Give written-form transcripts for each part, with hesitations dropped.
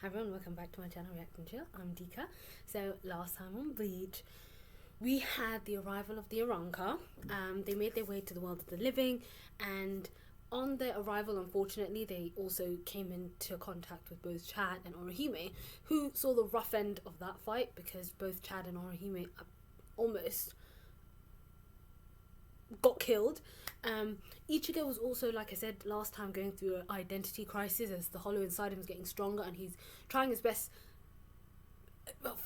Hi everyone, welcome back to my channel React and Chill. I'm Dika. So last time on Bleach, we had the arrival of the Aranka. They made their way to the world of the living, and on their arrival, unfortunately, they also came into contact with both Chad and Orihime, who saw the rough end of that fight because both Chad and Orihime almost got killed. Ichigo was also, like I said last time, going through an identity crisis as the hollow inside him is getting stronger, and he's trying his best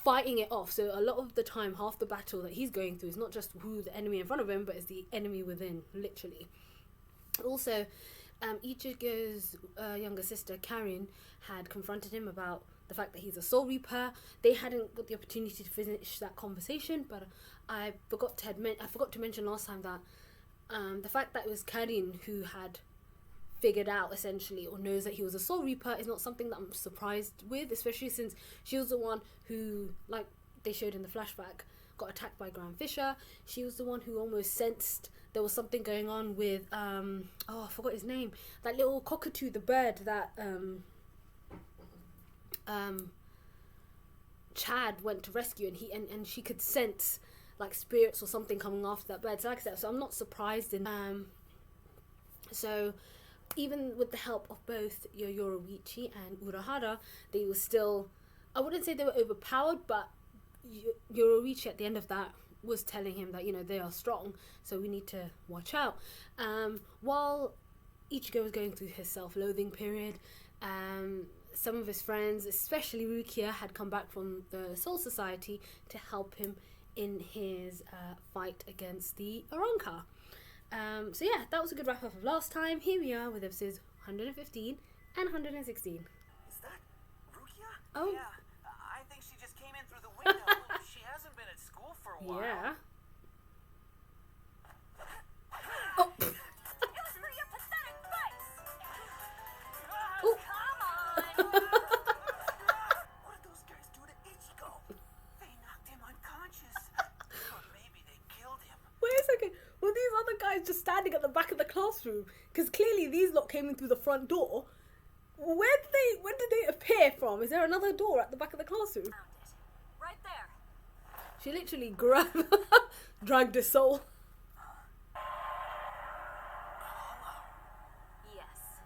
fighting it off. So a lot of the time, half the battle that he's going through is not just who the enemy in front of him, but is the enemy within, literally. Also, Ichigo's younger sister Karin had confronted him about the fact that he's a Soul Reaper. They hadn't got the opportunity to finish that conversation, but I forgot to mention last time that the fact that it was Karin who had figured out essentially or knows that he was a Soul Reaper is not something that I'm surprised with, especially since she was the one who, like they showed in the flashback, got attacked by Graham Fisher. She was the one who almost sensed there was something going on with I forgot his name, that little cockatoo, the bird that Chad went to rescue, and she could sense like spirits or something coming after that bird. So like I said, so I'm not surprised in so even with the help of both Yoruichi and Urahara, they were still, I wouldn't say they were overpowered, but Yoruichi at the end of that was telling him that, you know, they are strong, so we need to watch out. While Ichigo was going through his self-loathing period, some of his friends, especially Rukia, had come back from the Soul Society to help him in his fight against the Aranka. So yeah, that was a good wrap up of last time. Here we are with episodes 115 and 116. Is that Rukia? Oh. Yeah, I think she just came in through the window. She hasn't been at school for a while. Yeah. Oh. It was for your pathetic fights. Ooh. Come on. What did those guys do to Ichigo? They knocked him unconscious. Or maybe they killed him. Wait a second. Were these other guys just standing at the back of the classroom? Because clearly these lot came in through the front door. Where did they appear from? Is there another door at the back of the classroom? Found it. Right there. She literally dragged his soul. Yes.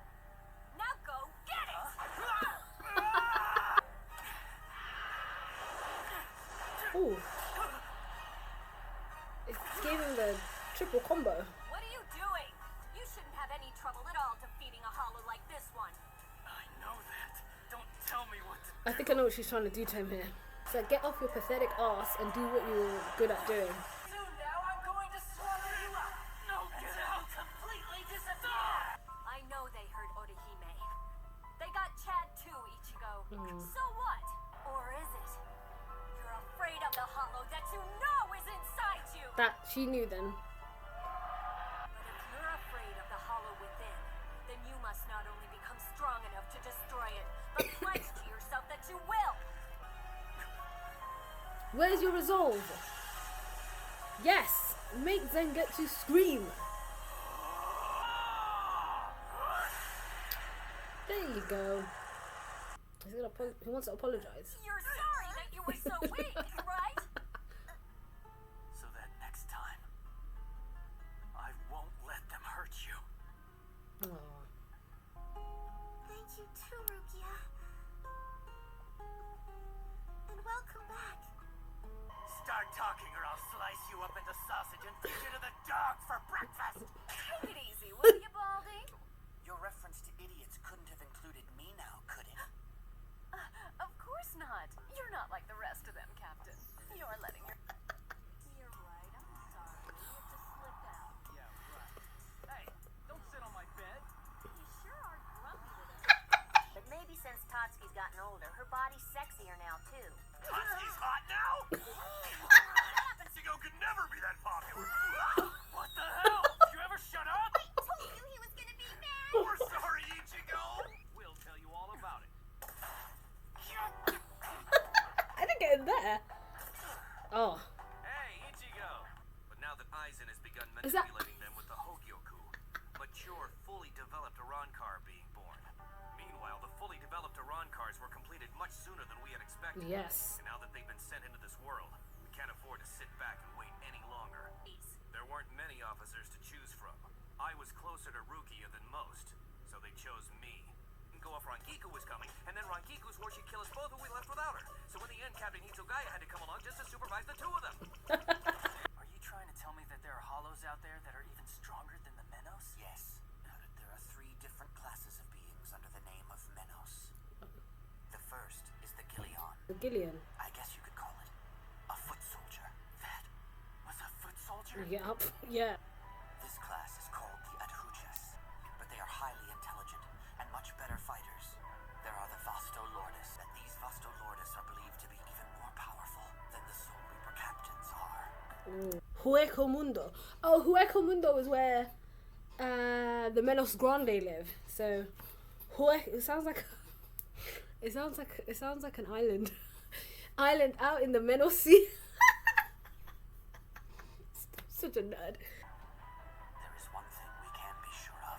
Now go get it. Ooh. It gave him the triple combo. What are you doing? You shouldn't have any trouble at all defeating a hollow like this one. I know that. Don't tell me what to I think I know what she's trying to do to him here. So get off your pathetic ass and do what you're good at doing. Soon now I'm going to swallow you up. No, get out. Completely disappear. I know they heard Orihime. They got Chad too, Ichigo. Hmm. So what? Or is it? You're afraid of the hollow that you know is inside you. That she knew then. But if you're afraid of the hollow within, then you must not only become strong enough to destroy it, but pledge to yourself that you will. Where's your resolve? Yes! Make Zangetsu scream! There you go. He wants to apologize. You're sorry that you were so weak, right? So that next time, I won't let them hurt you. Aww. Thank you too, Rukia. And welcome back. Start talking or I'll slice you up into sausage and feed you to the dog for breakfast. Take it easy, will you, Baldy? Your reference to idiots couldn't have included me now, could it? Of course not. You're not like the rest of them, Captain. You're letting your... You're right, I'm sorry. It just slipped out. Yeah, right. Hey, don't sit on my bed. You sure are grumpy with us. But maybe since Tatsuki's gotten older, her body's sexier now, too. Husky's hot now? Ichigo could never be that popular. What the hell? Did you ever shut up? I told you he was gonna be mad! We're sorry, Ichigo. We'll tell you all about it. I didn't get in there. Oh. Hey, Ichigo. But now that Aizen has begun Is that- manipulating them with the Hogyoku, mature, fully developed Arankar are being born. Meanwhile, the fully developed Arankars were completed much Yes. And now that they've been sent into this world, we can't afford to sit back and wait any longer. There weren't many officers to choose from. I was closer to Rukia than most, so they chose me. Go off Rangiku was coming, and then Rangiku swore she'd kill us both if we left without her. So in the end, Captain Hitsugaya had to come along just to supervise the two of them. Are you trying to tell me that there are hollows out there that are even stronger than the Menos? Yes. There are 3 different classes of beings under the name of Menos. The first is the Gillion. The Gillian. I guess you could call it a foot soldier. That was a foot soldier? Yep. Yeah. This class is called the Adhuchas, but they are highly intelligent and much better fighters. There are the Vasto Lordes, and these Vasto Lordes are believed to be even more powerful than the Soul Reaper captains are. Hueco Mundo. Oh, Hueco Mundo is where the Menos Grande live. So, it sounds like an island. Island out in the Menos Sea. Such a nerd. There is one thing we can be sure of.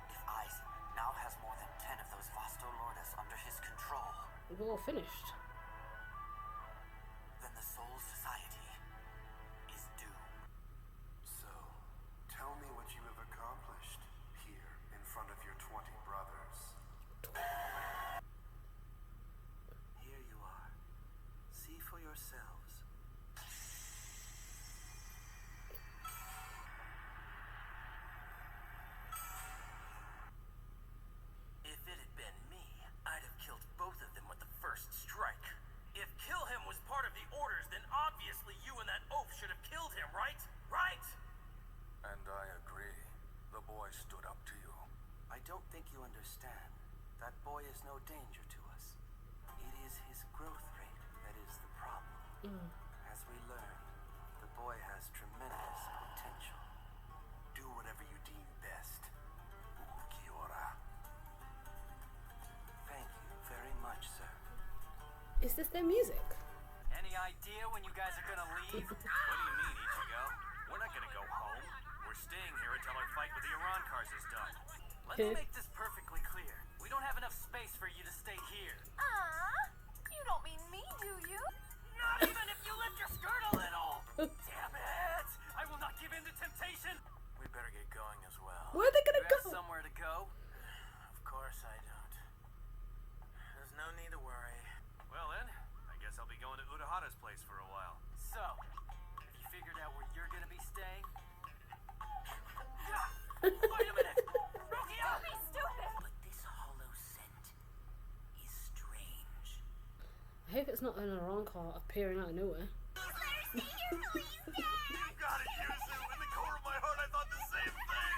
If Aizen now has more than 10 of those Vasto Lordes under his control, We're all finished. then the Soul Society is doomed. So, tell me what you have accomplished here in front of your 20 brothers. Here you are. See for yourselves. If it had been me, I'd have killed both of them with the first strike. If kill him was part of the orders, then obviously you and that oaf should have killed him, right? Right? And I agree. The boy stood up to you. I don't think you understand. That boy is no danger to us. It is his growth rate that is the problem. As we learn, the boy has tremendous potential. Do whatever you deem best. Kiora. Thank you very much, sir. Is this their music? Any idea when you guys are gonna leave? What do you mean, Ichigo? We're not gonna go home. We're staying here until our fight with the Urankars is done. Let's make this perfectly clear. We don't have enough space for you to stay here. You don't mean me, do you? Not even if you lift your skirt a little! Damn it! I will not give in to temptation! We better get going as well. Where are they gonna You have go? somewhere to go? Of course I don't. There's no need to worry. Well then, I guess I'll be going to Urahara's place for a while. So, have you figured out where you're gonna be staying? Wait a minute! Rukia! Be stupid! But this hollow scent is strange. I hope it's not an Arankar appearing out of nowhere. You got it, Yuzu! In the core of my heart, I thought the same thing!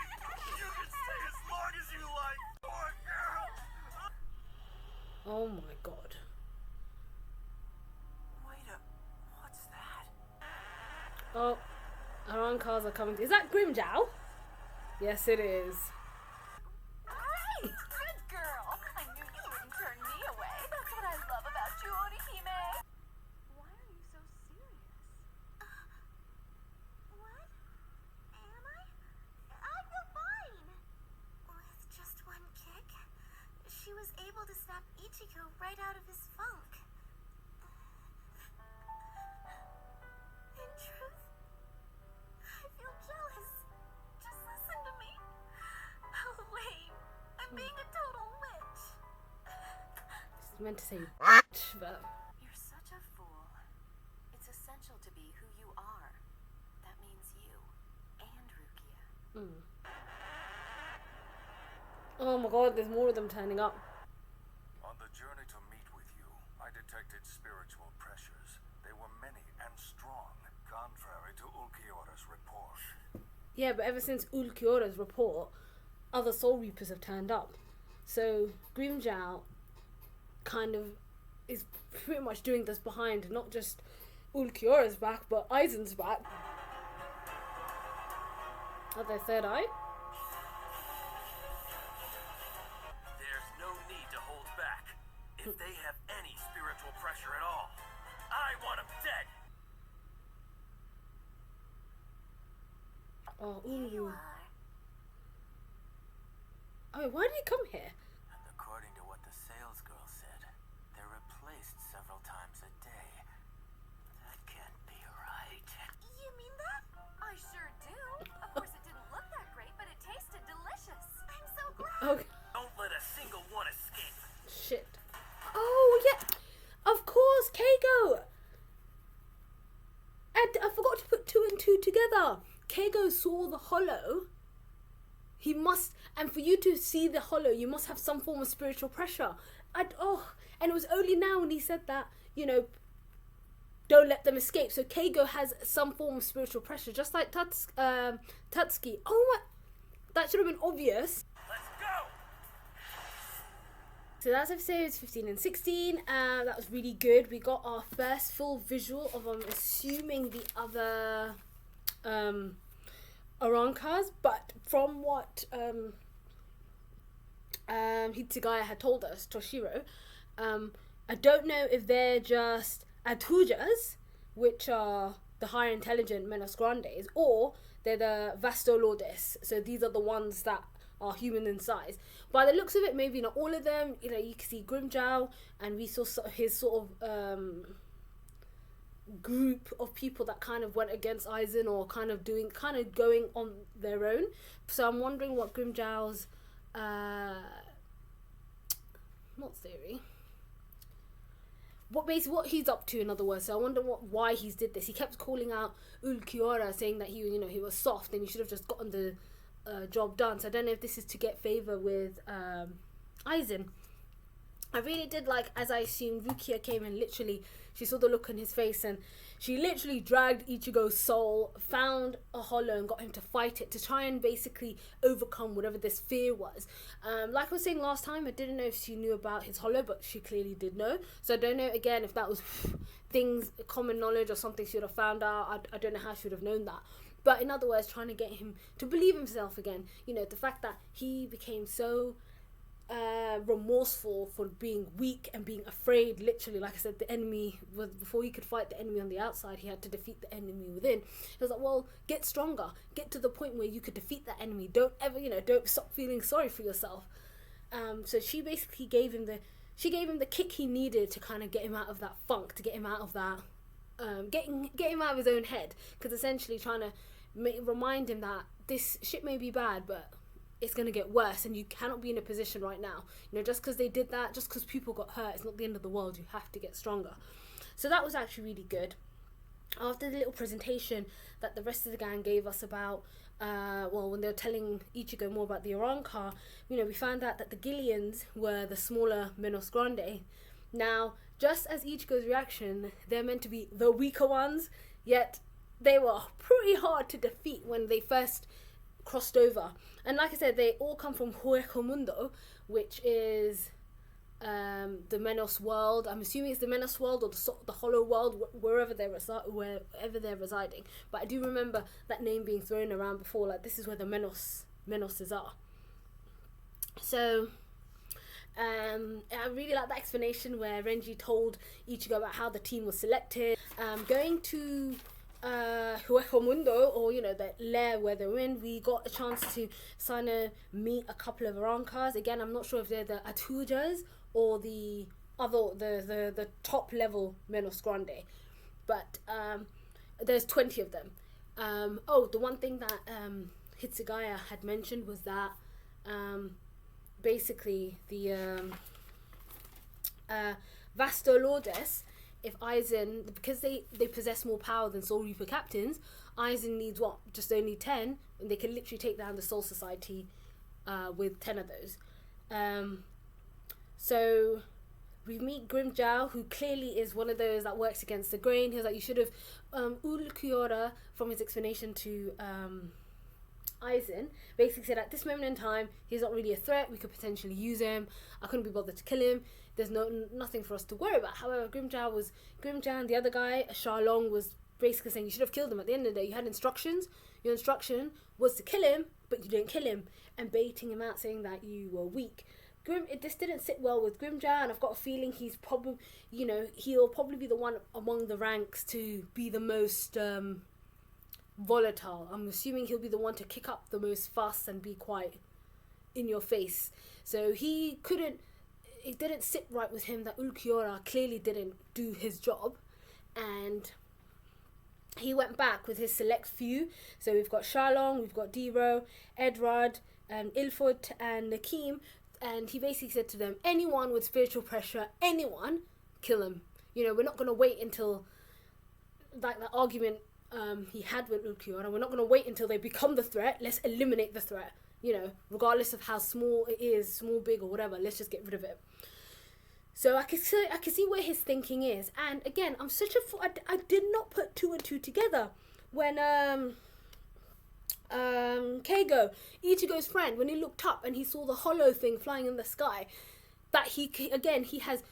You can stay as long as you like, poor girl! Oh my god. Wait up. What's that? Oh, Arankars are coming. Is that Grimjow? Yes, it is. Great! Good girl! I knew you wouldn't turn me away. That's what I love about you, Orihime. Why are you so serious? What? Am I? I feel fine. With just one kick, she was able to snap Ichigo right out of his funk. In truth, I feel jealous. Just listen to me. How lame. I'm being a total witch. This is meant to say bitch, but You're such a fool. It's essential to be who you are. That means you and Rukia. oh my god, there's more of them turning up. On the journey to meet with you, I detected spiritual pressures. They were many and strong, contrary to Ulquiorra's report. Yeah, but ever since Ulquiorra's report, other Soul Reapers have turned up. So Grimjow kind of is pretty much doing this behind not just Ulquiorra's back, but Aizen's back. Are they third eye? There's no need to hold back. If they have any spiritual pressure at all, I want them dead! Oh, You ooh. are. Oh, why did he come here? And according to what the sales girl said, they're replacing two together. Keigo saw the hollow. He must, and for you to see the hollow, you must have some form of spiritual pressure. And it was only now when he said that, you know, don't let them escape. So Keigo has some form of spiritual pressure, just like Tatsuki. Oh my, that should have been obvious. Let's go! So that's episodes 15 and 16. That was really good. We got our first full visual of, I'm assuming, the other Arankas, but from what Hitsugaya had told us, Toshiro, I don't know if they're just Atujas, which are the higher intelligent Menos Grandes, or they're the Vastolordes. So these are the ones that are human in size. By the looks of it, maybe not all of them. You know, you can see Grimjow, and we saw his sort of group of people that kind of went against Aizen, or kind of going on their own. So I'm wondering what Grimjow's not theory, what he's up to, in other words. So I wonder why he's did this. He kept calling out Ulquiorra, saying that he was soft and he should have just gotten the job done. So I don't know if this is to get favor with Aizen. I really did like, as I assumed, Rukia came and literally, she saw the look on his face and she literally dragged Ichigo's soul, found a hollow and got him to fight it, to try and basically overcome whatever this fear was. Like I was saying last time, I didn't know if she knew about his hollow, but she clearly did know. So I don't know, again, if that was common knowledge or something she would have found out. I don't know how she would have known that. But in other words, trying to get him to believe himself again. You know, the fact that he became so remorseful for being weak and being afraid. Literally, like I said, the enemy was, before he could fight the enemy on the outside, he had to defeat the enemy within. It was like, well, get stronger, get to the point where you could defeat that enemy. Don't ever, don't stop feeling sorry for yourself. So she basically gave him the kick he needed to kind of get him out of that funk, to get him out of that get him out of his own head, because essentially trying to remind him that this shit may be bad, but it's going to get worse and you cannot be in a position right now. Just because they did that, just because people got hurt, it's not the end of the world. You have to get stronger. So that was actually really good. After the little presentation that the rest of the gang gave us about, when they were telling Ichigo more about the Aranka, we found out that the Gillians were the smaller Menos Grande. Now, just as Ichigo's reaction, they're meant to be the weaker ones, yet they were pretty hard to defeat when they first crossed over. And like I said, they all come from Hueco Mundo, which is the Menos world. I'm assuming it's the Menos world or the Hollow world, wherever they're residing. But I do remember that name being thrown around before, like this is where the Menoses are. So I really like that explanation where Renji told Ichigo about how the team was selected. Going to Hueco Mundo, or the lair where they're in, we got a chance to meet a couple of Arankas. Again, I'm not sure if they're the Atujas or the other, the top level Menos Grande, but there's 20 of them. The one thing that Hitsugaya had mentioned was that basically the Vastolordes, if Aizen, because they possess more power than Soul Reaper captains, Aizen needs just only 10, and they can literally take down the Soul Society with 10 of those. So we meet Grimjow, who clearly is one of those that works against the grain. He was like, you should have Ulquiorra, from his explanation to Aizen, basically said at this moment in time he's not really a threat, we could potentially use him, I couldn't be bothered to kill him, there's nothing for us to worry about. However, Grimjow and the other guy, Shalong, was basically saying you should have killed him. At the end of the day, you had instructions, your instruction was to kill him, but you didn't kill him, and baiting him out, saying that you were weak. This didn't sit well with Grimjow, and I've got a feeling he's probably, he'll probably be the one among the ranks to be the most volatile. I'm assuming he'll be the one to kick up the most fuss and be quite in your face. So it didn't sit right with him that Ulquiorra clearly didn't do his job, and he went back with his select few. So we've got Shalong, we've got Dero, Edrad, Ilfut and Nakim, and he basically said to them, anyone with spiritual pressure, anyone, kill him. We're not going to wait until like the argument he had with Ulquiorra. We're not going to wait until they become the threat. Let's eliminate the threat. You know, regardless of how small it is, small, big, or whatever. Let's just get rid of it. So I can see where his thinking is. And again, I'm such a fool. I did not put 2 and 2 together when Keigo, Ichigo's friend, when he looked up and he saw the hollow thing flying in the sky, that he has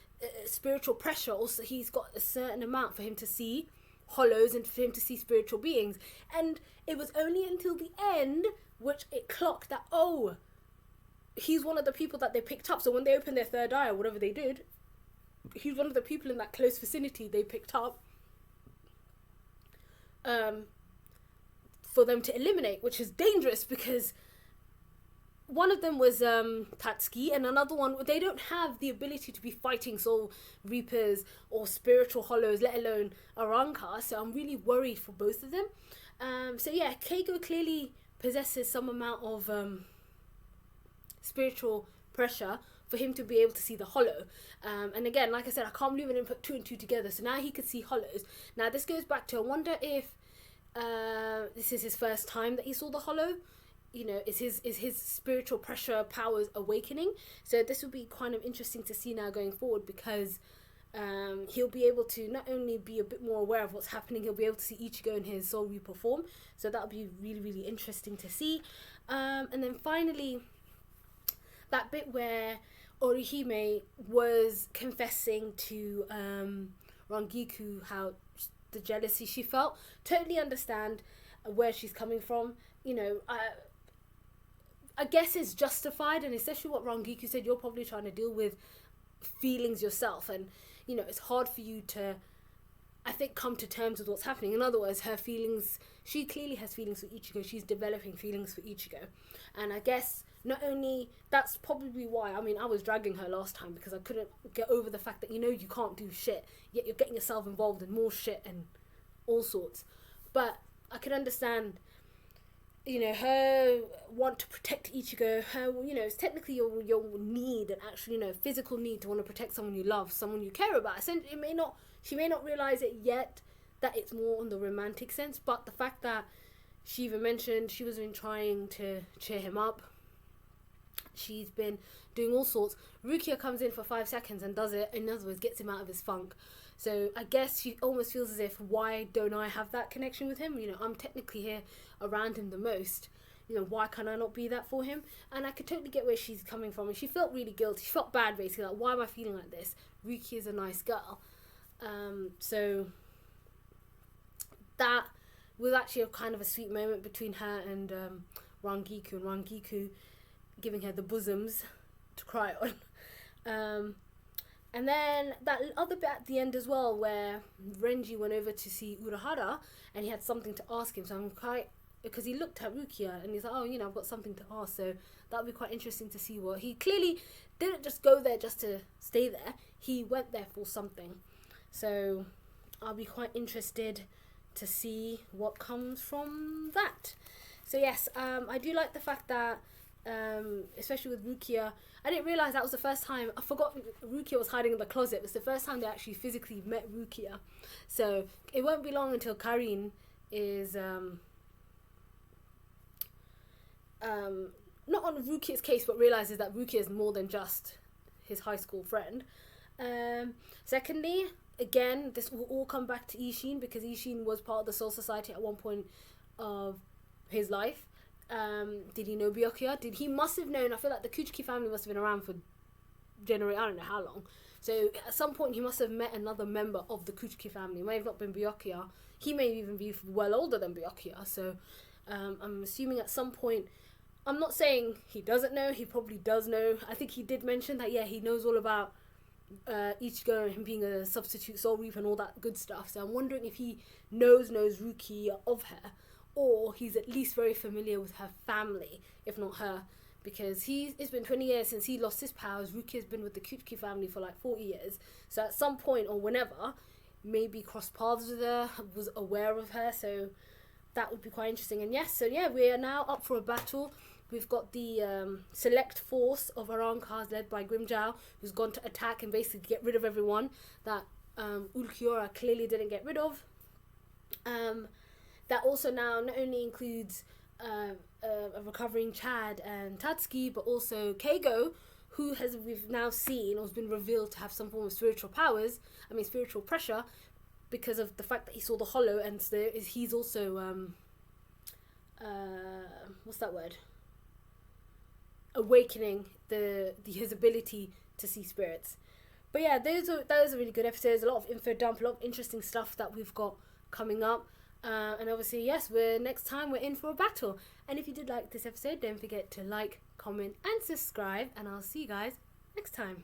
spiritual pressure. Also, he's got a certain amount for him to see hollows and for him to see spiritual beings. And it was only until the end which it clocked that, oh, he's one of the people that they picked up. So when they opened their third eye or whatever they did, he's one of the people in that close vicinity they picked up for them to eliminate, which is dangerous because one of them was Tatsuki, and another one, they don't have the ability to be fighting soul reapers or spiritual hollows, let alone Arrancar, so I'm really worried for both of them. So yeah, Keigo clearly possesses some amount of spiritual pressure for him to be able to see the hollow. And again, like I said, I can't believe I didn't put 2 and 2 together, so now he could see hollows. Now this goes back to, I wonder if this is his first time that he saw the hollow. You know, is his spiritual pressure powers awakening? So this will be kind of interesting to see now going forward, because he'll be able to not only be a bit more aware of what's happening, he'll be able to see Ichigo and his soul reaper form. So that'll be really, really interesting to see. And then finally, that bit where Orihime was confessing to Rangiku how the jealousy she felt. Totally understand where she's coming from. You know, I guess it's justified, and especially what Rangiku said, you're probably trying to deal with feelings yourself, and you know, it's hard for you to, I think, come to terms with what's happening. In other words, her feelings, she clearly has feelings for Ichigo, she's developing feelings for Ichigo. And I guess not only, that's probably why, I mean, I was dragging her last time because I couldn't get over the fact that, you know, you can't do shit, yet you're getting yourself involved in more shit and all sorts. But I could understand, you know, her want to protect Ichigo, her, you know, it's technically your need, and actually, you know, physical need to want to protect someone you love, someone you care about. Essentially, she may not realize it yet that it's more on the romantic sense, but the fact that she even mentioned she was been trying to cheer him up, she's been doing all sorts. Rukia comes in for 5 seconds and does it, in other words, gets him out of his funk. So I guess she almost feels as if, why don't I have that connection with him? You know, I'm technically here around him the most. You know, why can I not be that for him? And I could totally get where she's coming from. And she felt really guilty. She felt bad, basically. Like, why am I feeling like this? Ruki is a nice girl. So that was actually a kind of a sweet moment between her and Rangiku. And Rangiku giving her the bosoms to cry on. And then that other bit at the end as well, where Renji went over to see Urahara and he had something to ask him. So I'm quite, because he looked at Rukia and he's like, oh, you know, I've got something to ask. So that'll be quite interesting to see what, he clearly didn't just go there just to stay there. He went there for something. So I'll be quite interested to see what comes from that. So yes, I do like the fact that, especially with Rukia, I didn't realise that was the first time, I forgot Rukia was hiding in the closet. It was the first time they actually physically met Rukia. So it won't be long until Karin is not on Rukia's case, but realises that Rukia is more than just his high school friend. Secondly, again, this will all come back to Ishin, because Ishin was part of the Soul Society at one point of his life. Did he know Byakuya? He must have known, I feel like the Kuchiki family must have been around for I don't know how long. So at some point he must have met another member of the Kuchiki family. It may have not been Byakuya. He may even be well older than Byakuya. So I'm assuming at some point, I'm not saying he doesn't know, he probably does know. I think he did mention that, yeah, he knows all about Ichigo and him being a substitute soul reaper and all that good stuff. So I'm wondering if he knows Rukia of her, or he's at least very familiar with her family, if not her, because it's been 20 years since he lost his powers. Rukia's been with the Kuchiki family for like 40 years. So at some point or whenever, maybe crossed paths with her, was aware of her. So that would be quite interesting. And yes, so yeah, we are now up for a battle. We've got the select force of Arrancars led by Grimjow, who's gone to attack and basically get rid of everyone that Ulquiorra clearly didn't get rid of. that also now not only includes a recovering Chad and Tatsuki, but also Keigo, who we've now seen or has been revealed to have some form of spiritual powers. I mean, spiritual pressure, because of the fact that he saw the hollow, and so he's also what's that word? Awakening his ability to see spirits. But yeah, those are really good episodes. A lot of info dump, a lot of interesting stuff that we've got coming up. And obviously, yes, next time we're in for a battle. And if you did like this episode, don't forget to like, comment, and subscribe. And I'll see you guys next time.